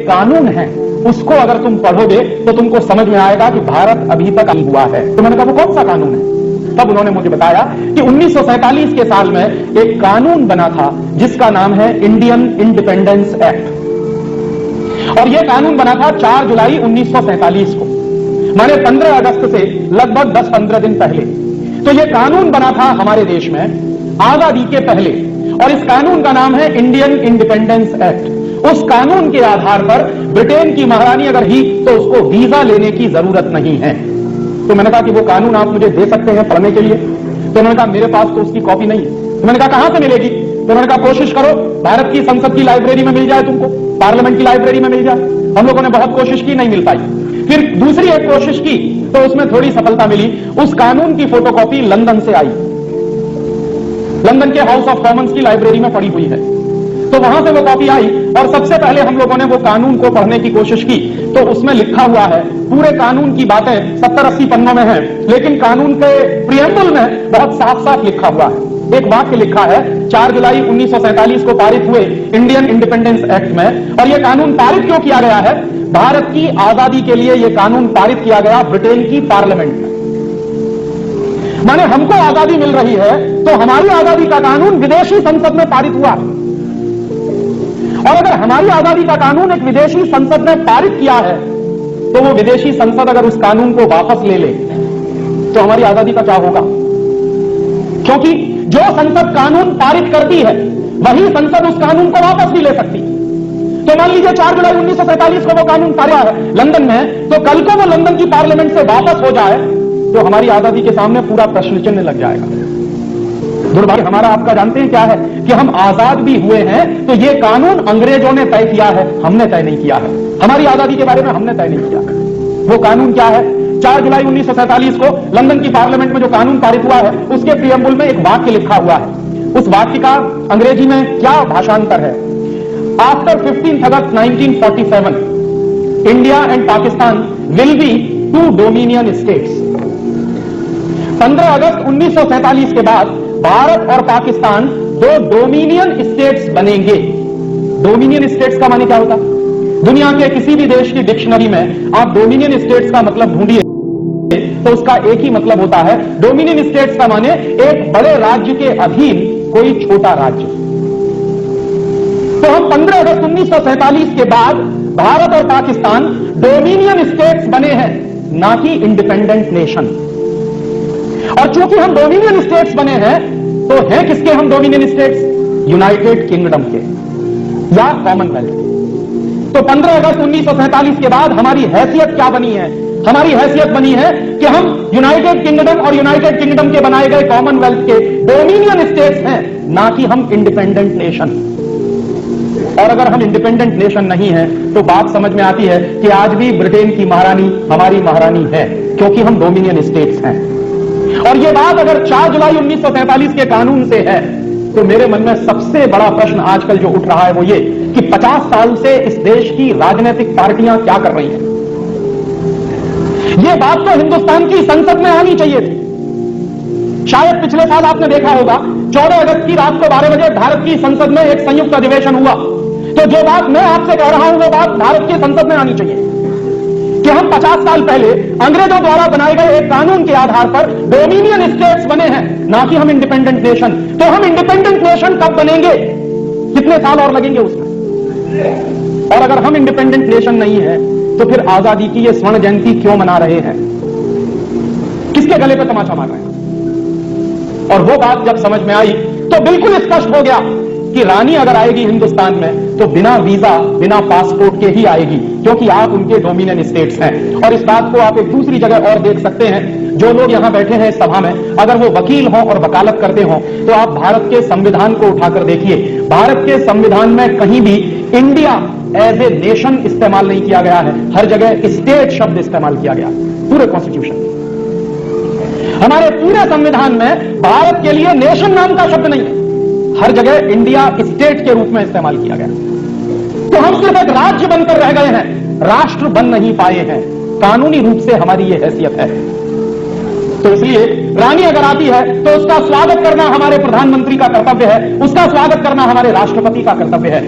कानून है उसको अगर तुम पढ़ोगे तो तुमको समझ में आएगा कि भारत अभी तक नहीं हुआ है। तो मैंने कहा वो कौन सा कानून है? तब उन्होंने मुझे बताया कि 1947 के साल में एक कानून बना था जिसका नाम है इंडियन इंडिपेंडेंस एक्ट, और यह कानून बना था 4 जुलाई 1947 को, माने 15 अगस्त से लगभग 10-15 दिन पहले। तो यह कानून बना था हमारे देश में आजादी के पहले, और इस कानून का नाम है इंडियन इंडिपेंडेंस एक्ट। उस कानून के आधार पर ब्रिटेन की महारानी अगर ही तो उसको वीजा लेने की जरूरत नहीं है। तो मैंने कहा कि वो कानून आप मुझे दे सकते हैं पढ़ने के लिए? तो उन्होंने कहा मेरे पास तो उसकी कॉपी नहीं है। तो मैंने कहा कहां से मिलेगी? तो उन्होंने कहा कोशिश करो भारत की संसद की लाइब्रेरी में मिल जाए, तुमको पार्लियामेंट की लाइब्रेरी में मिल जाए। हम लोगों ने बहुत कोशिश की, नहीं मिल पाई। फिर दूसरी एक कोशिश की तो उसमें थोड़ी सफलता मिली। उस कानून की फोटोकॉपी लंदन से आई, लंदन के हाउस ऑफ कॉमन्स की लाइब्रेरी में पड़ी हुई है। तो वहां से वो कॉपी आई और सबसे पहले हम लोगों ने वो कानून को पढ़ने की कोशिश की। तो उसमें लिखा हुआ है, पूरे कानून की बातें 70-80 पन्नों में है, लेकिन कानून के प्रियम्बल में बहुत साफ साफ लिखा हुआ है। एक वाक्य लिखा है 4 जुलाई 1947 को पारित हुए इंडियन इंडिपेंडेंस एक्ट में, और यह कानून पारित क्यों किया गया है? भारत की आजादी के लिए यह कानून पारित किया गया ब्रिटेन की पार्लियामेंट में। माने हमको आजादी मिल रही है तो हमारी आजादी का कानून विदेशी संसद में पारित हुआ, और अगर हमारी आजादी का कानून एक विदेशी संसद ने पारित किया है तो वो विदेशी संसद अगर उस कानून को वापस ले ले तो हमारी आजादी का क्या होगा? क्योंकि जो संसद कानून पारित करती है वही संसद उस कानून को वापस भी ले सकती है। तो मान लीजिए 4 जुलाई 1947 को वो कानून पारित है लंदन में, तो कल को वो लंदन की पार्लियामेंट से वापस हो जाए तो हमारी आजादी के सामने पूरा प्रश्न चिन्ह लग जाएगा। दुर्भाग्य हमारा आपका जानते हैं क्या है कि हम आजाद भी हुए हैं तो ये कानून अंग्रेजों ने तय किया है, हमने तय नहीं किया है। हमारी आजादी के बारे में हमने तय नहीं किया। वो कानून क्या है? 4 जुलाई 1947 को लंदन की पार्लियामेंट में जो कानून पारित हुआ है उसके प्रियम्बल में एक वाक्य लिखा हुआ है। उस वाक्य का अंग्रेजी में क्या भाषांतर है? After 15 August 1947 India and Pakistan will be 2 dominion states. 15 अगस्त 1947 के बाद भारत और पाकिस्तान 2 डोमिनियन स्टेट्स बनेंगे। डोमिनियन स्टेट्स का माने क्या होता? दुनिया के किसी भी देश की डिक्शनरी में आप डोमिनियन स्टेट्स का मतलब ढूंढिए तो उसका एक ही मतलब होता है, डोमिनियन स्टेट्स का माने एक बड़े राज्य के अधीन कोई छोटा राज्य। तो हम 15 अगस्त 1947 के बाद भारत और पाकिस्तान डोमिनियन स्टेट्स बने हैं, ना कि इंडिपेंडेंट नेशन। और चूंकि हम डोमिनियन स्टेट्स बने हैं तो हैं किसके हम डोमिनियन स्टेट्स? यूनाइटेड किंगडम के या कॉमनवेल्थ के। तो 15 अगस्त 1947 के बाद हमारी हैसियत क्या बनी है? हमारी हैसियत बनी है कि हम यूनाइटेड किंगडम और यूनाइटेड किंगडम के बनाए गए कॉमनवेल्थ के डोमिनियन स्टेट्स हैं, ना कि हम इंडिपेंडेंट नेशन। और अगर हम इंडिपेंडेंट नेशन नहीं हैं तो बात समझ में आती है कि आज भी ब्रिटेन की महारानी हमारी महारानी है, क्योंकि हम डोमिनियन स्टेट्स हैं। और यह बात अगर 4 जुलाई 1947 के कानून से है तो मेरे मन में सबसे बड़ा प्रश्न आजकल जो उठ रहा है वो ये कि 50 साल से इस देश की राजनीतिक पार्टियां क्या कर रही हैं? यह बात तो हिंदुस्तान की संसद में आनी चाहिए थी। शायद पिछले साल आपने देखा होगा 14 अगस्त की रात को 12 बजे भारत की संसद में एक संयुक्त अधिवेशन हुआ। तो जो बात मैं आपसे कह रहा हूं वो बात भारत की संसद में आनी चाहिए कि हम 50 साल पहले अंग्रेजों द्वारा बनाए गए एक कानून के आधार पर डोमिनियन स्टेट्स बने हैं, ना कि हम इंडिपेंडेंट नेशन। तो हम इंडिपेंडेंट नेशन कब बनेंगे? कितने साल और लगेंगे उसमें? और अगर हम इंडिपेंडेंट नेशन नहीं है तो फिर आजादी की ये स्वर्ण जयंती क्यों मना रहे हैं? किसके गले पे तमाचा मार रहे हैं? और वो बात जब समझ में आई तो बिल्कुल स्पष्ट हो गया कि रानी अगर आएगी हिंदुस्तान में तो बिना वीजा बिना पासपोर्ट के ही आएगी, क्योंकि आप उनके डोमिनियन स्टेट्स हैं। और इस बात को आप एक दूसरी जगह और देख सकते हैं। जो लोग यहां बैठे हैं इस सभा में, अगर वो वकील हों और वकालत करते हों तो आप भारत के संविधान को उठाकर देखिए। भारत के संविधान में कहीं भी इंडिया एज ए नेशन इस्तेमाल नहीं किया गया है, हर जगह स्टेट शब्द इस्तेमाल किया गया पूरे कॉन्स्टिट्यूशन। हमारे पूरे संविधान में भारत के लिए नेशन नाम का शब्द नहीं है, हर जगह इंडिया स्टेट के रूप में इस्तेमाल किया गया। तो हम सिर्फ एक राज्य बनकर रह गए हैं, राष्ट्र बन नहीं पाए हैं। कानूनी रूप से हमारी यह हैसियत है। तो इसलिए रानी अगर आती है तो उसका स्वागत करना हमारे प्रधानमंत्री का कर्तव्य है, उसका स्वागत करना हमारे राष्ट्रपति का कर्तव्य है।